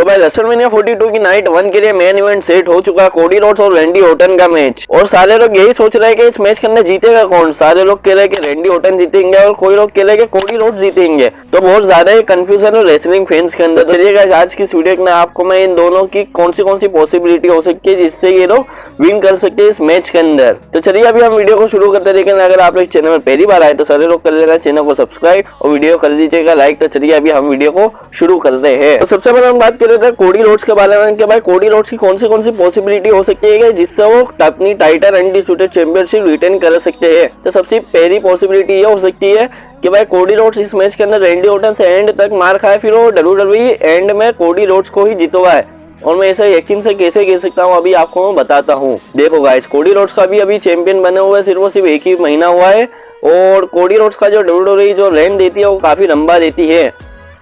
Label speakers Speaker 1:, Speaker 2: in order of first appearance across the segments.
Speaker 1: तो भाई रेसलमेनिया 42 की नाइट 1 के लिए मेन इवेंट सेट हो चुका है, कोडी रोड्स और रैंडी ऑर्टन का मैच। और सारे लोग यही सोच रहे हैं कि इस मैच के अंदर जीतेगा कौन। सारे लोग कह रहे हैं कि रैंडी ऑर्टन जीतेंगे और कोई लोग कह रहे हैं कि कोडी रोड्स जीतेंगे। तो बहुत ज्यादा ही कंफ्यूजन है रेसलिंग फैंस के अंदर। चलिए गाइस, आज की इस वीडियो में आपको मैं इन दोनों की कौन सी पॉसिबिलिटी हो सकती है जिससे ये लोग विन कर सकते हैं इस मैच के अंदर। तो चलिए अभी हम वीडियो को शुरू करते हैं। लेकिन अगर आप लोग चैनल में पहली बार आए तो सारे लोग कर लेना चैनल को सब्सक्राइब और वीडियो कर दीजिएगा लाइक। तो चलिए अभी हम वीडियो को शुरू करते हैं। तो सबसे पहले हम बात कर रहे थे कोडी रोड्स के बारे में कि भाई कोडी रोड्स की कौन सी पॉसिबिलिटी हो सकती है जिससे वो अपनी टाइटल अनडिस्प्यूटेड चैंपियनशिप रिटेन कर सकते हैं। तो सबसे पहली पॉसिबिलिटी ये हो सकती है कि भाई कोडी रोड्स इस मैच के अंदर रैंडी ऑर्टन से एंड तक मार खाए, फिर वो WWE एंड में कोडी रोड्स को ही जितवाए। और मैं ऐसे यकीन से कैसे कह सकता हूँ अभी आपको मैं बताता हूँ। देखो गाइस, कोडी रोड्स का भी अभी चैंपियन बने हुए सिर्फ 1 ही महीना हुआ है और कोडी रोड्स का जो WWE जो रेन देती है वो काफी लंबा देती है।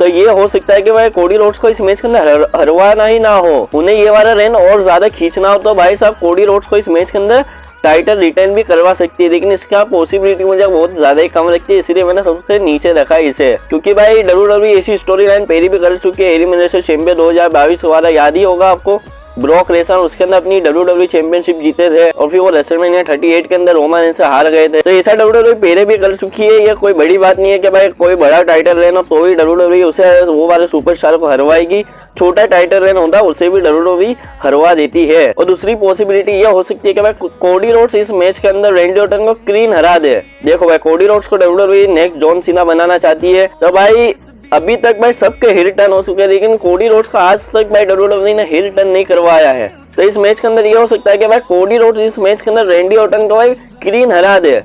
Speaker 1: तो ये हो सकता है कि भाई कोडी रोड्स को इस मैच के अंदर हरवाना ही ना हो, उन्हें ये वाला रेन और ज्यादा खींचना हो तो भाई साहब कोडी रोड्स को इस मैच के अंदर टाइटल रिटेन भी करवा सकती है। लेकिन इसका पॉसिबिलिटी मुझे बहुत ज्यादा ही कम लगती है, इसलिए मैंने सबसे नीचे रखा है इसे। क्योंकि भाई WWE ऐसी स्टोरी लाइन पहले भी कर चुकी है। एलिमिनेशन चैंपियन 2022 वाला याद ही होगा आपको, ब्रॉक लेसनर उसके अंदर अपनी WWE चैंपियनशिप जीते थे और फिर वो रेसलमेनिया 38 के अंदर रोमन रेंस से हार गए थे। तो ऐसा WWE पहले भी कर चुकी है, ये कोई बड़ी बात नहीं है कि भाई कोई बड़ा टाइटल लेना तो ही WWE उसे वो वाले सुपरस्टार को हरवाएगी। छोटा टाइटल रेन होता है उसे भी WWE हरवा देती है। और दूसरी पॉसिबिलिटी ये हो सकती है कि भाई कोडी रोड्स इस मैच के अंदर रैंडी ऑर्टन को क्लीन हरा दे। देखो भाई, कोडी रोड्स को WWE नेक्स्ट जॉन सीना बनाना चाहती है। तो भाई अभी तक भाई सबके हिल टर्न हो चुके हैं, लेकिन कोडी रोड्स का आज तक भाई WWE ने हिल टर्न नहीं करवाया है। तो इस मैच के अंदर ये हो सकता है कि भाई कोडी रोड्स इस मैच के अंदर रैंडी ऑर्टन को भाई क्लीन हरा दे।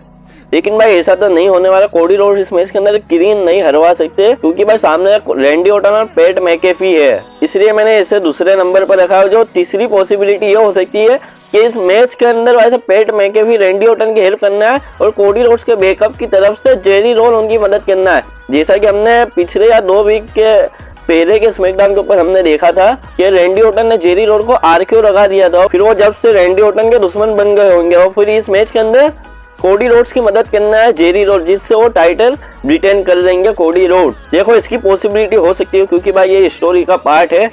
Speaker 1: लेकिन भाई ऐसा तो नहीं होने वाला, कोडी रोड्स इस मैच के अंदर क्लीन नहीं हरवा सकते क्योंकि भाई सामने रैंडी ऑर्टन और पैट मैकेफी है, इसलिए मैंने इसे दूसरे नंबर पर रखा है। जो तीसरी पॉसिबिलिटी ये हो सकती है कि इस मैच के अंदर वैसे पैट मैकेफी रैंडी ऑर्टन की हेल्प करना है और कोडी रोड्स के बैकअप की तरफ से जेरी रोल उनकी मदद करना है। जैसा कि हमने पिछले या 2 वीक के पहले के स्मैकडाउन के ऊपर हमने देखा था कि रैंडी ऑर्टन ने जेरी रोल को आरक्यू लगा दिया था, फिर वो जब से रैंडी ऑर्टन के दुश्मन बन गए होंगे और फिर इस मैच के अंदर कोडी रोड्स की मदद करना है जेरी रोड, जिससे वो टाइटल रिटेन कर देंगे कोडी रोड। देखो इसकी पॉसिबिलिटी हो सकती है क्योंकि भाई ये स्टोरी का पार्ट है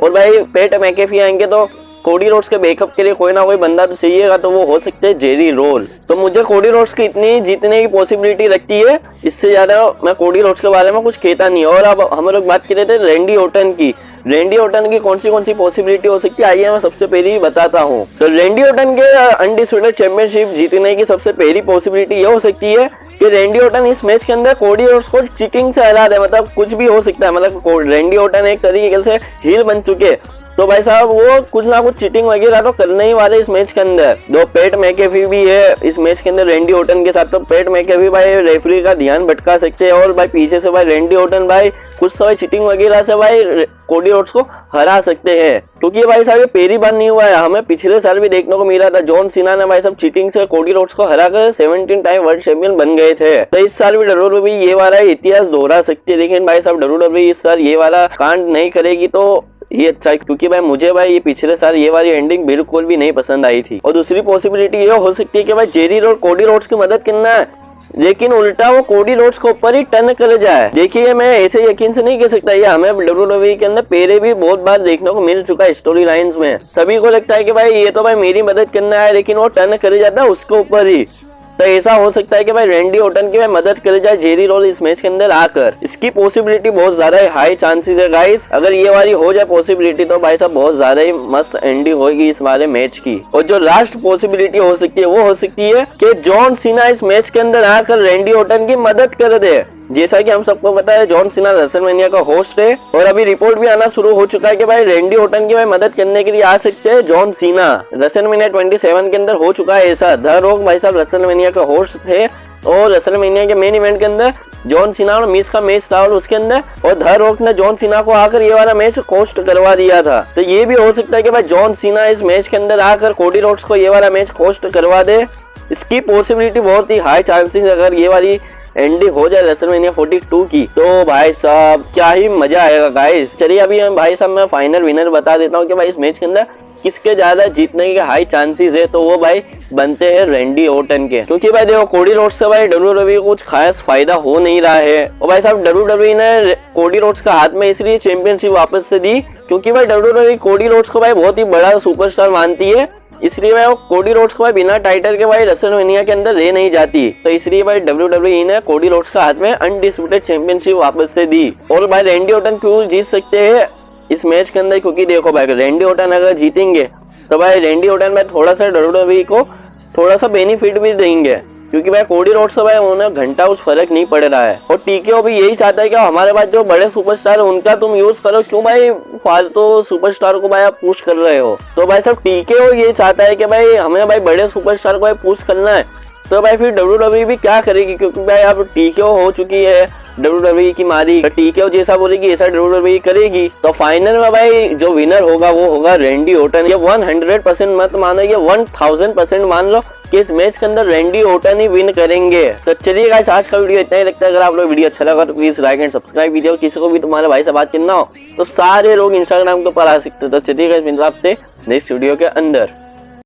Speaker 1: और भाई पैट मैकेफी आएंगे तो कोडी रोड्स के बैकअप के लिए कोई ना कोई बंदा तो चाहिएगा, तो वो हो सकते हैं जेरी रोल। तो मुझे कोडी रोड्स की इतनी जीतने की पॉसिबिलिटी लगती है, इससे ज्यादा मैं कोडी रोड्स के बारे में कुछ कहता नहीं। और अब हम लोग बात कर रहे थे रैंडी ऑर्टन की। रैंडी ऑर्टन की कौन सी पॉसिबिलिटी हो सकती है आइए मैं सबसे पहले ही बताता हूँ। तो रैंडी ऑर्टन के अनडिस्प्यूटेड चैंपियनशिप जीतने की सबसे पहली पॉसिबिलिटी ये हो सकती है कि रैंडी ऑर्टन इस मैच के अंदर कोडी रोड्स को चीटिंग से हरा दे। मतलब कुछ भी हो सकता है, मतलब रैंडी ऑर्टन एक तरीके से हील बन चुके, तो भाई साहब वो कुछ ना कुछ चीटिंग वगैरह तो करने ही वाले इस मैच के अंदर। दो पैट मैकेफी भी है इस मैच के अंदर रैंडी ऑर्टन के साथ, तो पैट मैकेफी भाई रेफरी का ध्यान भटका सकते हैं और भाई पीछे से भाई रैंडी ऑर्टन भाई कुछ समय चीटिंग वगैरह से भाई कोडी रोड्स को हरा सकते हैं। क्योंकि भाई साहब ये पहली बार नहीं हुआ है, हमें पिछले साल भी देखने को मिला था। जॉन सीना ने भाई साहब चीटिंग से कोडी रोड्स को हरा कर 17 टाइम वर्ल्ड चैंपियन बन गए थे। तो इस साल भी WWE ये वाला इतिहास दोहरा सकती है, लेकिन भाई साहब WWE इस साल ये वाला कांड नहीं करेगी तो ये अच्छा है। क्योंकि भाई मुझे भाई ये पिछले साल ये वाली एंडिंग बिल्कुल भी नहीं पसंद आई थी। और दूसरी पॉसिबिलिटी ये हो सकती है कि भाई जेरी रोड कोडी रोड्स की मदद करना है, लेकिन उल्टा वो कोडी रोड्स के ऊपर ही टर्न कर जाए। देखिए मैं ऐसे यकीन से नहीं कह सकता, ये हमें WWE के अंदर पहले भी बहुत बार देखने को मिल चुका है स्टोरी लाइंस में। सभी को लगता है कि भाई ये तो भाई मेरी मदद करना है, लेकिन वो टर्न कर जाता है उसके ऊपर ही। तो ऐसा हो सकता है कि भाई रैंडी ऑर्टन की मदद कर जाए जेरी रोल इस मैच के अंदर आकर। इसकी पॉसिबिलिटी बहुत ज्यादा हाई चांसेस है गाइस। अगर ये वाली हो जाए पॉसिबिलिटी तो भाई साहब बहुत ज्यादा ही मस्त एंडिंग होगी इस वाले मैच की। और जो लास्ट पॉसिबिलिटी हो सकती है वो हो सकती है कि जॉन सीना इस मैच के अंदर आकर रैंडी ऑर्टन की मदद कर दे। जैसा कि हम सबको पता है जॉन सीना रेसलमेनिया का होस्ट है और अभी रिपोर्ट भी आना शुरू हो चुका है कि भाई रैंडी ऑर्टन की भाई मदद करने के लिए आ सकते हैं जॉन सीना। रेसलमेनिया 27 के अंदर हो चुका है ऐसा। द रॉक भाई साहब रेसलमेनिया का होस्ट थे और रेसलमेनिया के मेन इवेंट के अंदर जॉन सीना और मिस का मैच था और उसके अंदर और द रॉक ने जॉन सीना को आकर ये वाला मैच होस्ट करवा दिया था। तो ये भी हो सकता है कि भाई जॉन सीना इस मैच के अंदर आकर कोडी रोड्स को ये वाला मैच होस्ट करवा दे। इसकी पॉसिबिलिटी बहुत ही हाई चांसेस अगर ये वाली एंडिंग हो जाए रेसलमेनिया 42 की, तो भाई साहब क्या ही मजा आएगा गाइस। चलिए अभी भाई साहब मैं फाइनल विनर बता देता हूँ कि भाई इस मैच के अंदर किसके ज्यादा जीतने के हाई चांसेस है। तो वो भाई बनते हैं रैंडी ऑर्टन के, क्योंकि भाई देखो कोडी रोड्स से भाई WWE को कुछ खास फायदा हो नहीं रहा है। और भाई साहब WWE ने कोडी रोड्स का हाथ में इसलिए चैंपियनशिप वापस से दी क्योंकि भाई WWE कोडी रोड्स को भाई बहुत ही बड़ा सुपरस्टार मानती है, इसलिए भाई वो कोडी रोड्स को भाई बिना टाइटल के भाई रेसलमेनिया के अंदर ले नहीं जाती। तो इसलिए भाई WWE ने कोडी रोड्स का हाथ में अनडिस्प्यूटेड चैंपियनशिप वापस से दी। और भाई रैंडी ऑर्टन क्यों जीत सकते हैं इस मैच के अंदर, क्योंकि देखो भाई रैंडी ऑर्टन अगर जीतेंगे तो भाई रैंडी ऑर्टन में थोड़ा सा WWE को थोड़ा सा बेनिफिट भी देंगे, क्योंकि भाई कोडी रोड्स से भाई उन्हें घंटा कुछ फर्क नहीं पड़ रहा है। और TKO भी यही चाहता है कि हमारे पास जो बड़े सुपरस्टार है उनका तुम यूज करो, क्यों भाई फालतू सुपरस्टार को भाई आप पुश कर रहे हो। तो भाई सब TKO ये चाहता है कि भाई हमें भाई बड़े सुपरस्टार को भाई पुश करना है। तो भाई फिर WWE भी क्या करेगी, क्योंकि भाई अब TKO हो चुकी है WWE की मारी, TKO जैसा बोलेगी ऐसा WWE करेगी। तो फाइनल में भाई जो विनर होगा वो होगा रैंडी ऑर्टन। ये 100% मत मानो, ये 1000% मान लो कि इस मैच के अंदर रैंडी ऑर्टन ही विन करेंगे। तो चलिए गाइस आज का वीडियो इतना ही लगता है। अगर आप लोग वीडियो अच्छा लगा तो please like and subscribe video. किसी को भी तुम्हारे भाई से बात करना हो तो सारे लोग इंस्टाग्राम के ऊपर आ सकते हैं। तो चलिए गाइस मिलते हैं आपसे नेक्स्ट वीडियो के अंदर।